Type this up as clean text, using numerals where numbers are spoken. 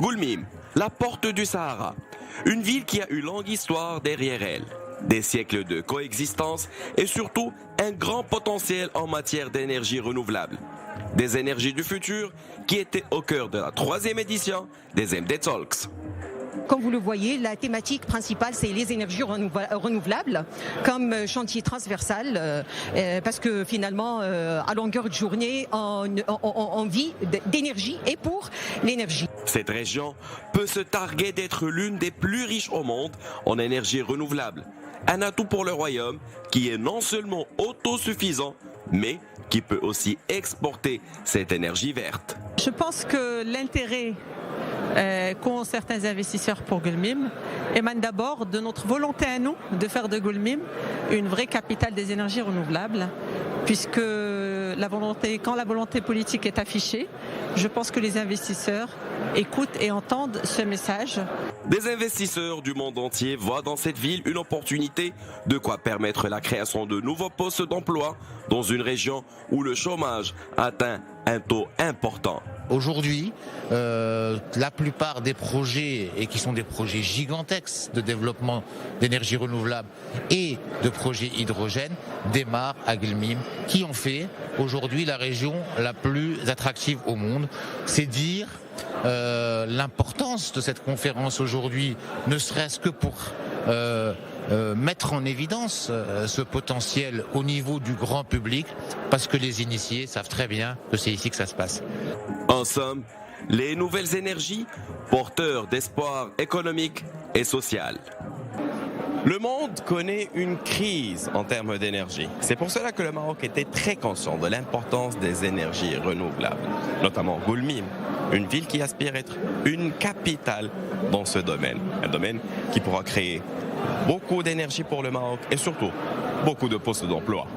Goulmim, la porte du Sahara. Une ville qui a une longue histoire derrière elle. Des siècles de coexistence et surtout un grand potentiel en matière d'énergie renouvelable. Des énergies du futur qui étaient au cœur de la 3e édition des MD Talks. Comme vous le voyez, la thématique principale, c'est les énergies renouvelables comme chantier transversal, parce que finalement, à longueur de journée, on vit d'énergie et pour l'énergie. Cette région peut se targuer d'être l'une des plus riches au monde en énergie renouvelable. Un atout pour le royaume qui est non seulement autosuffisant, mais qui peut aussi exporter cette énergie verte. Je pense que l'intérêt qu'ont certains investisseurs pour Goulmim émane d'abord de notre volonté à nous de faire de Goulmim une vraie capitale des énergies renouvelables, puisque quand la volonté politique est affichée, je pense que les investisseurs écoutent et entendent ce message. Des investisseurs du monde entier voient dans cette ville une opportunité de quoi permettre la création de nouveaux postes d'emploi dans une région où le chômage atteint un taux important. Aujourd'hui, la plupart des projets, et qui sont des projets gigantesques de développement d'énergie renouvelable et de projets hydrogène, démarrent à Goulmim, qui en fait aujourd'hui la région la plus attractive au monde. C'est dire l'importance de cette conférence aujourd'hui, ne serait-ce que pour mettre en évidence ce potentiel au niveau du grand public, parce que les initiés savent très bien que c'est ici que ça se passe. En somme, les nouvelles énergies, porteurs d'espoir économique et social. Le monde connaît une crise en termes d'énergie. C'est pour cela que le Maroc était très conscient de l'importance des énergies renouvelables, notamment Goulmim, une ville qui aspire à être une capitale dans ce domaine. Un domaine qui pourra créer beaucoup d'énergie pour le Maroc et surtout beaucoup de postes d'emploi.